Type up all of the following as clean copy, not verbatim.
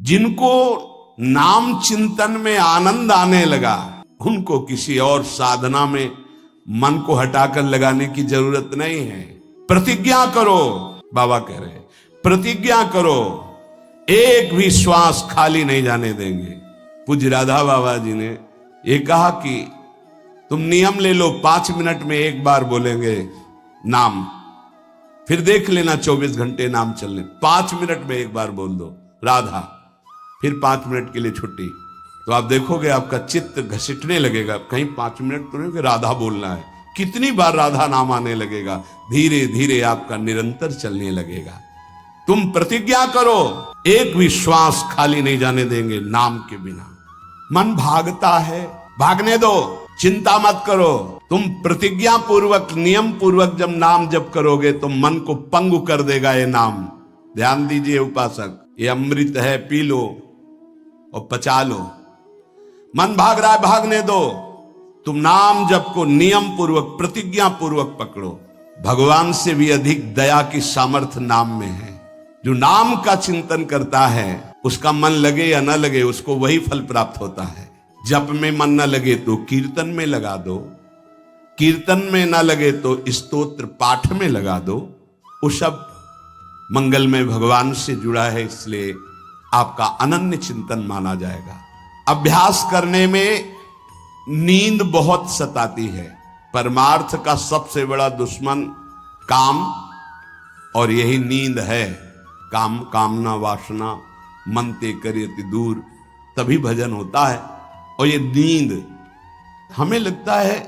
जिनको नाम चिंतन में आनंद आने लगा, उनको किसी और साधना में मन को हटाकर लगाने की जरूरत नहीं है। प्रतिज्ञा करो, बाबा कह रहे हैं, प्रतिज्ञा करो, एक भी श्वास खाली नहीं जाने देंगे। पूज्य राधा बाबा जी ने ये कहा कि तुम नियम ले लो, 5 मिनट में एक बार बोलेंगे नाम, फिर देख लेना 24 घंटे नाम चलने। 5 मिनट में एक बार बोल दो राधा, फिर 5 मिनट के लिए छुट्टी, तो आप देखोगे आपका चित्त घसीटने लगेगा। कहीं 5 मिनट तो नहीं कि राधा बोलना है, कितनी बार राधा नाम आने लगेगा। धीरे धीरे आपका निरंतर चलने लगेगा। तुम प्रतिज्ञा करो, एक भी श्वास खाली नहीं जाने देंगे नाम के बिना। मन भागता है, भागने दो, चिंता मत करो। तुम प्रतिज्ञा पूर्वक, नियम पूर्वक जब नाम जप करोगे तो मन को पंगु कर देगा ये नाम। ध्यान दीजिए उपासक, ये अमृत है, पी लो और पचा लो। मन भाग रहा है, भागने दो। तुम नाम जप को नियम पूर्वक, प्रतिज्ञा पूर्वक पकड़ो। भगवान से भी अधिक दया की सामर्थ्य नाम में है। जो नाम का चिंतन करता है उसका मन लगे या न लगे, उसको वही फल प्राप्त होता है। जप में मन न लगे तो कीर्तन में लगा दो, कीर्तन में न लगे तो स्तोत्र पाठ में लगा दो। वो सब मंगल में भगवान से जुड़ा है, इसलिए आपका अनन्य चिंतन माना जाएगा। अभ्यास करने में नींद बहुत सताती है। परमार्थ का सबसे बड़ा दुश्मन काम, और यही नींद है। काम कामना वासना मनते करियति दूर, तभी भजन होता है। और ये नींद, हमें लगता है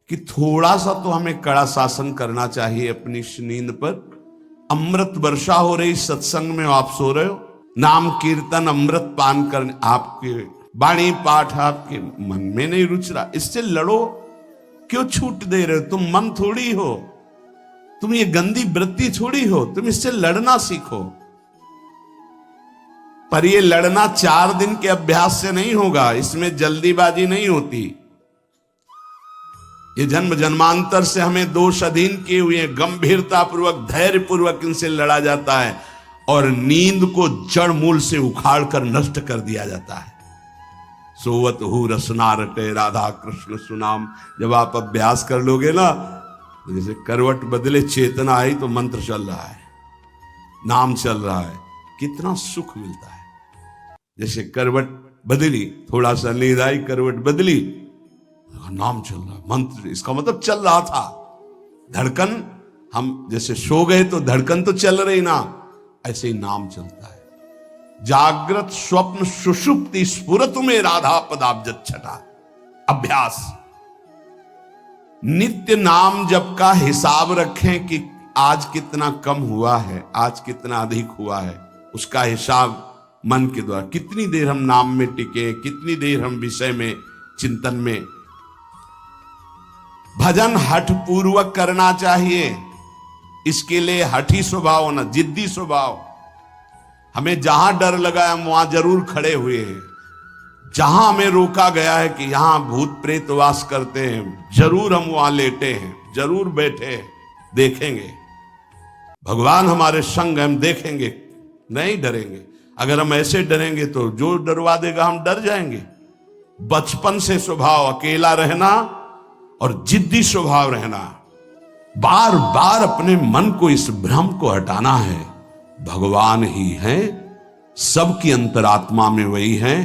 कि थोड़ा सा तो हमें कड़ा शासन करना चाहिए अपनी इस नींद पर। अमृत वर्षा हो रही सत्संग में, आप सो रहे हो, नाम कीर्तन अमृत पान करने, आपके वाणी पाठ आपके मन में नहीं रुच रहा, इससे लड़ो। क्यों छूट दे रहे हो? तुम मन थोड़ी हो, तुम ये गंदी वृत्ति थोड़ी हो, तुम इससे लड़ना सीखो। पर ये लड़ना 4 दिन के अभ्यास से नहीं होगा, इसमें जल्दीबाजी नहीं होती। ये जन्म जन्मांतर से हमें दोष अधीन किए हुए गंभीरता पूर्वक, धैर्य पूर्वक इनसे लड़ा जाता है और नींद को जड़ मूल से उखाड़ कर नष्ट कर दिया जाता है। सोवत हु रसना रटे राधा कृष्ण सुनाम। जब आप अभ्यास कर लोगे ना, जैसे करवट बदले चेतना आई तो मंत्र चल रहा है, नाम चल रहा है, कितना सुख मिलता है। जैसे करवट बदली, थोड़ा सा नींद आई, करवट बदली, नाम चल रहा है, मंत्र, इसका मतलब चल रहा था। धड़कन, हम जैसे सो गए तो धड़कन तो चल रही ना, ऐसे ही नाम चलता है। जागृत स्वप्न सुषुप्ति स्फुरत में राधा पदाब्ज छटा। अभ्यास, नित्य नाम जप का हिसाब रखें कि आज कितना कम हुआ है, आज कितना अधिक हुआ है, उसका हिसाब मन के द्वारा। कितनी देर हम नाम में टिके, कितनी देर हम विषय में, चिंतन में। भजन हठ पूर्वक करना चाहिए। इसके लिए हठी स्वभाव होना, जिद्दी स्वभाव। हमें जहां डर लगा है हम वहां जरूर खड़े हुए हैं। जहां हमें रोका गया है कि यहां भूत प्रेत वास करते हैं, जरूर हम वहां लेटे हैं, जरूर बैठे हैं, देखेंगे। भगवान हमारे संग, हम देखेंगे, नहीं डरेंगे। अगर हम ऐसे डरेंगे तो जो डरवा देगा हम डर जाएंगे। बचपन से स्वभाव अकेला रहना और जिद्दी स्वभाव रहना। बार बार अपने मन को, इस भ्रम को हटाना है। भगवान ही है, सबकी अंतरात्मा में वही है,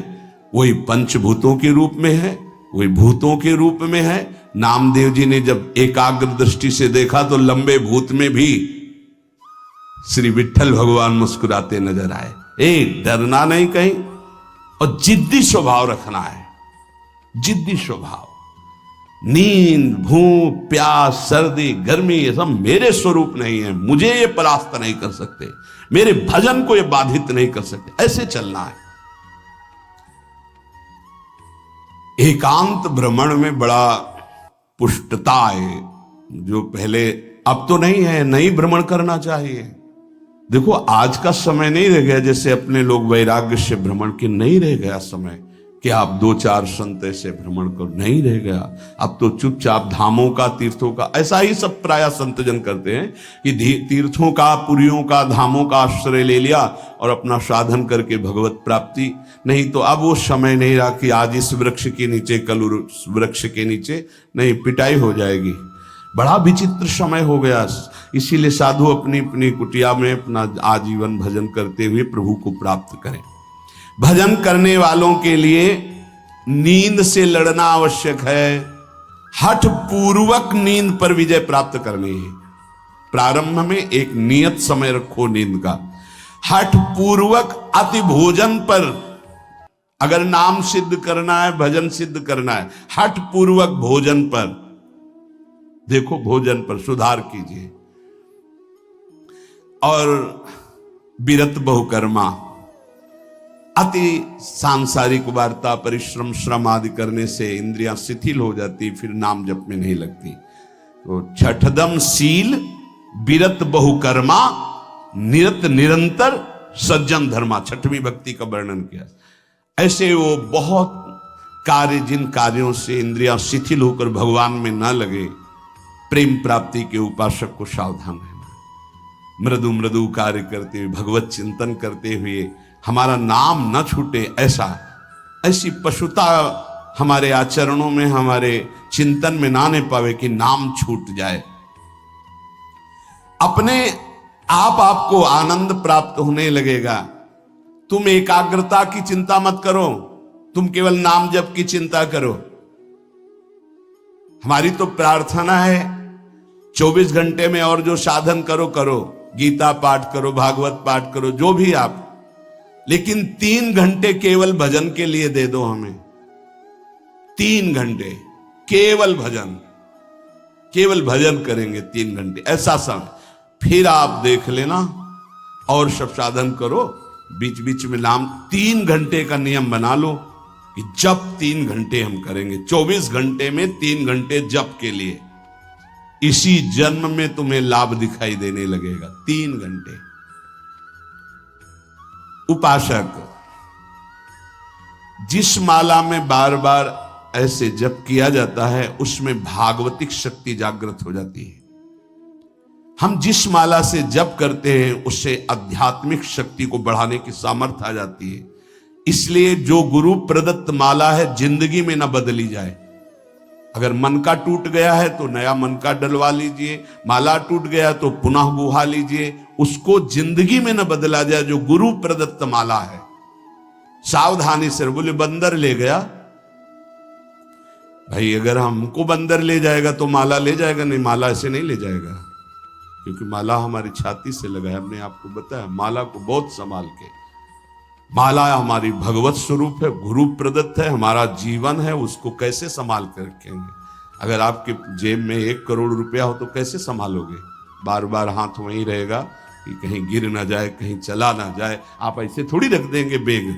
वही पंचभूतों के रूप में है, वही भूतों के रूप में है। नामदेव जी ने जब एकाग्र दृष्टि से देखा तो लंबे भूत में भी श्री विठ्ठल भगवान मुस्कुराते नजर आए। डरना नहीं कहीं, और जिद्दी स्वभाव रखना है। जिद्दी स्वभाव। नींद, भूख, प्यास, सर्दी, गर्मी, ये सब मेरे स्वरूप नहीं है, मुझे ये परास्त नहीं कर सकते, मेरे भजन को ये बाधित नहीं कर सकते, ऐसे चलना है। एकांत भ्रमण में बड़ा पुष्टता है, जो पहले, अब तो नहीं है, नहीं भ्रमण करना चाहिए। देखो आज का समय नहीं रह गया जैसे अपने लोग वैराग्य से भ्रमण के, नहीं रह गया समय कि आप 2-4 संत ऐसे भ्रमण करो, नहीं रह गया। अब तो चुपचाप धामों का, तीर्थों का, ऐसा ही सब प्राय संतजन करते हैं कि तीर्थों का, पुरियों का, धामों का आश्रय ले लिया और अपना साधन करके भगवत प्राप्ति। नहीं तो अब वो समय नहीं रहा कि आज इस वृक्ष के नीचे, कल उस वृक्ष के नीचे, नहीं, पिटाई हो जाएगी। बड़ा विचित्र समय हो गया। इसीलिए साधु अपनी अपनी कुटिया में अपना आजीवन भजन करते हुए प्रभु को प्राप्त करें। भजन करने वालों के लिए नींद से लड़ना आवश्यक है। हठ पूर्वक नींद पर विजय प्राप्त करनी है। प्रारंभ में एक नियत समय रखो नींद का। हठ पूर्वक अति भोजन पर, अगर नाम सिद्ध करना है, भजन सिद्ध करना है, हठ पूर्वक भोजन पर, देखो भोजन पर सुधार कीजिए। और विरत बहुकर्मा, अति सांसारिक वार्ता, परिश्रम, श्रम आदि करने से इंद्रियां शिथिल हो जाती, फिर नाम जप में नहीं लगती। तो छठदम शील, विरत बहुकर्मा, निरत निरंतर, सज्जन धर्मा, छठवीं भक्ति का वर्णन किया। ऐसे वो बहुत कार्य, जिन कार्यों से इंद्रियां शिथिल होकर भगवान में न लगे, प्रेम प्राप्ति के उपासक को सावधान रहना। मृदु मृदु कार्य करते हुए, भगवत चिंतन करते हुए हमारा नाम न छूटे, ऐसी पशुता हमारे आचरणों में, हमारे चिंतन में ना आने पावे कि नाम छूट जाए। अपने आप आपको आनंद प्राप्त होने लगेगा। तुम एकाग्रता की चिंता मत करो, तुम केवल नाम जप की चिंता करो। हमारी तो प्रार्थना है 24 घंटे में और जो साधन करो करो, गीता पाठ करो, भागवत पाठ करो, जो भी आप, लेकिन 3 घंटे केवल भजन के लिए दे दो हमें। 3 घंटे केवल भजन, केवल भजन करेंगे 3 घंटे, ऐसा समय। फिर आप देख लेना और सब साधन करो, बीच बीच में नाम। 3 घंटे का नियम बना लो कि जप 3 घंटे हम करेंगे। 24 घंटे में 3 घंटे जप के लिए, इसी जन्म में तुम्हें लाभ दिखाई देने लगेगा। 3 घंटे। उपासक जिस माला में बार बार ऐसे जप किया जाता है, उसमें भागवतिक शक्ति जागृत हो जाती है। हम जिस माला से जप करते हैं, उससे आध्यात्मिक शक्ति को बढ़ाने की सामर्थ्य आ जाती है। इसलिए जो गुरु प्रदत्त माला है, जिंदगी में ना बदली जाए। अगर मन का टूट गया है तो नया मन का डलवा लीजिए, माला टूट गया तो पुनः गुहा लीजिए, उसको जिंदगी में न बदला जाए। जो गुरु प्रदत्त माला है, सावधानी से। बोले बंदर ले गया, भाई अगर हमको बंदर ले जाएगा तो माला ले जाएगा? नहीं, माला ऐसे नहीं ले जाएगा, क्योंकि माला हमारी छाती से लगा है। हमने आपको बताया, माला को बहुत संभाल के। माला हमारी भगवत स्वरूप है, गुरु प्रदत्त है, हमारा जीवन है, उसको कैसे संभाल कर रखेंगे? अगर आपके जेब में 1 करोड़ रुपया हो तो कैसे संभालोगे? बार बार हाथ वहीं रहेगा कि कहीं गिर ना जाए, कहीं चला ना जाए। आप ऐसे थोड़ी रख देंगे बैग।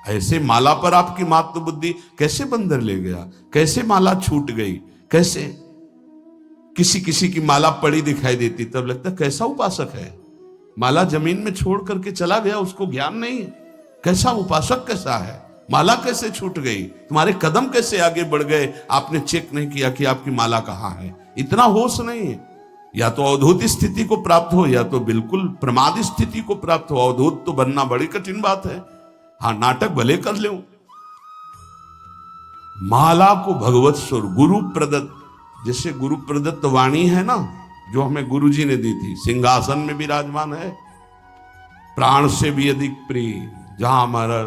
ऐसे माला पर आपकी मात्र बुद्धि। कैसे बंदर ले गया, कैसे माला छूट गई, कैसे? किसी किसी की माला पड़ी दिखाई देती, तब लगता कैसा उपासक है। माला जमीन में छोड़ करके चला गया, उसको ज्ञान नहीं है। कैसा उपासक कैसा है? माला कैसे छूट गई? तुम्हारे कदम कैसे आगे बढ़ गए? आपने चेक नहीं किया कि आपकी माला कहां है। इतना होश नहीं है। या तो अवधूत स्थिति को प्राप्त हो, या तो बिल्कुल प्रमाद स्थिति को प्राप्त हो। अवधूत तो बनना बड़ी कठिन बात है। हाँ, नाटक भले कर ले। माला को भगवत स्वरूप, गुरु प्रदत्त, जैसे गुरु प्रदत्त वाणी है ना, जो हमें गुरु जी ने दी थी, सिंहासन में विराजमान है, प्राण से भी अधिक प्रिय। जहां हमारा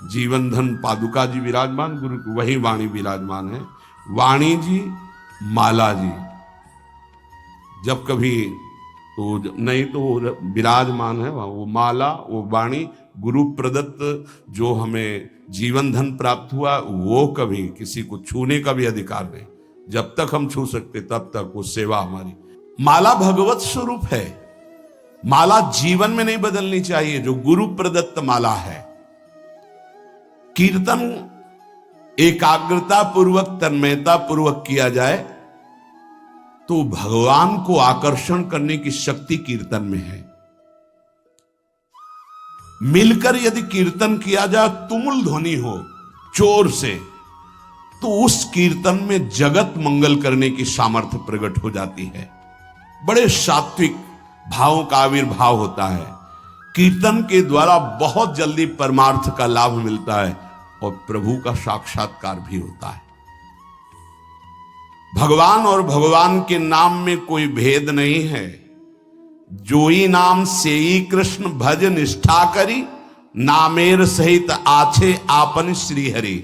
जीवन धन पादुका जी विराजमान, गुरु वही वाणी विराजमान है। वाणी जी, माला जी, जब कभी तो नहीं तो विराजमान है वो माला, वो वाणी, गुरु प्रदत्त जो हमें जीवन धन प्राप्त हुआ, वो कभी किसी को छूने का भी अधिकार नहीं। जब तक हम छू सकते तब तक वो सेवा हमारी। माला भगवत स्वरूप है। माला जीवन में नहीं बदलनी चाहिए, जो गुरु प्रदत्त माला है। कीर्तन एकाग्रता पूर्वक, तन्मयता पूर्वक किया जाए तो भगवान को आकर्षण करने की शक्ति कीर्तन में है। मिलकर यदि कीर्तन किया जाए, तुमुल ध्वनि हो, जोर से, तो उस कीर्तन में जगत मंगल करने की सामर्थ्य प्रकट हो जाती है। बड़े सात्विक भावों का आविर्भाव होता है। कीर्तन के द्वारा बहुत जल्दी परमार्थ का लाभ मिलता है और प्रभु का साक्षात्कार भी होता है। भगवान और भगवान के नाम में कोई भेद नहीं है। जोई नाम सेई कृष्ण भज निष्ठा करी, नामेर सहित आछे आपन श्री हरि।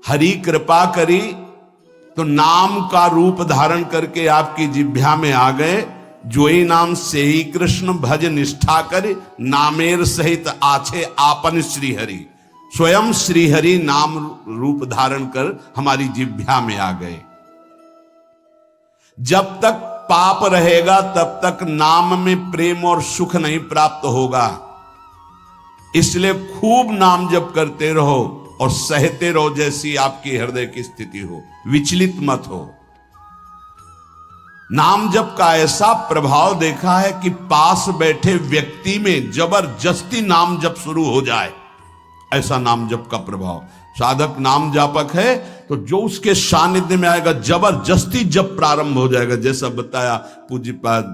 हरि कृपा करी तो नाम का रूप धारण करके आपकी जिह्वा में आ गए। जोई नाम सेई कृष्ण भज निष्ठा करी, नामेर सहित आछे आपन श्री हरि। स्वयं श्री हरि नाम रूप धारण कर हमारी जिह्वा में आ गए। जब तक पाप रहेगा तब तक नाम में प्रेम और सुख नहीं प्राप्त होगा। इसलिए खूब नाम जप करते रहो और सहते रहो, जैसी आपकी हृदय की स्थिति हो, विचलित मत हो। नाम जप का ऐसा प्रभाव देखा है कि पास बैठे व्यक्ति में जबरदस्ती नाम जप शुरू हो जाए, ऐसा नाम जप का प्रभाव। साधक नाम जापक है तो जो उसके सानिध्य में आएगा जबरदस्ती जब प्रारंभ हो जाएगा। जैसा बताया पूज्यपाद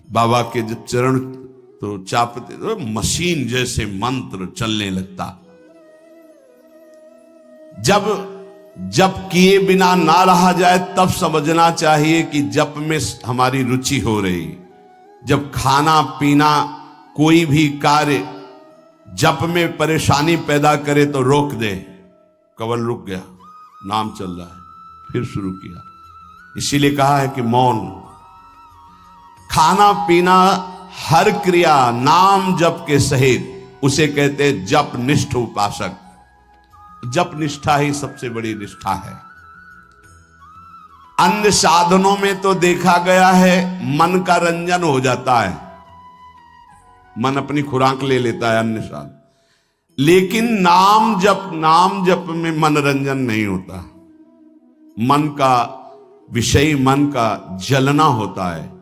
बाबा के जब चरण तो चापते तो मशीन जैसे मंत्र चलने लगता। जब किए बिना ना रहा जाए तब समझना चाहिए कि जप में हमारी रुचि हो रही। जब खाना पीना कोई भी कार्य जप में परेशानी पैदा करे तो रोक दे। कवल रुक गया, नाम चल रहा है, फिर शुरू किया। इसीलिए कहा है कि मौन। खाना पीना हर क्रिया नाम जप के सहित, उसे कहते जप निष्ठ उपासक। जप निष्ठा ही सबसे बड़ी निष्ठा है। अन्य साधनों में तो देखा गया है मन का रंजन हो जाता है, मन अपनी खुराक ले लेता है अन्य साधन। लेकिन नाम जप में मनोरंजन नहीं होता। मन का विषय, मन का जलना होता है।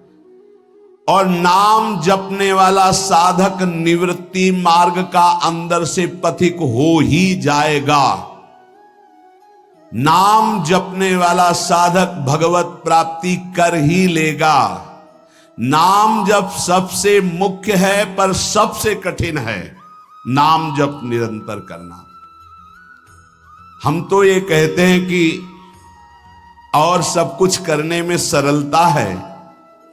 और नाम जपने वाला साधक निवृत्ति मार्ग का अंदर से पथिक हो ही जाएगा। नाम जपने वाला साधक भगवत प्राप्ति कर ही लेगा। नाम जप सबसे मुख्य है पर सबसे कठिन है नाम जप निरंतर करना। हम तो ये कहते हैं कि और सब कुछ करने में सरलता है,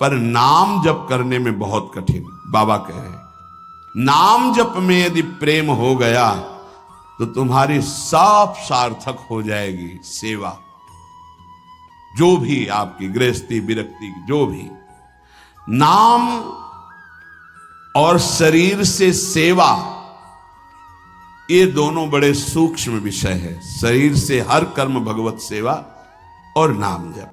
पर नाम जप करने में बहुत कठिन। बाबा कह रहे हैं नाम जप में यदि प्रेम हो गया तो तुम्हारी सब सार्थक हो जाएगी सेवा। जो भी आपकी गृहस्थी विरक्ति, जो भी नाम और शरीर से सेवा, ये दोनों बड़े सूक्ष्म विषय है। शरीर से हर कर्म भगवत सेवा और नाम जप।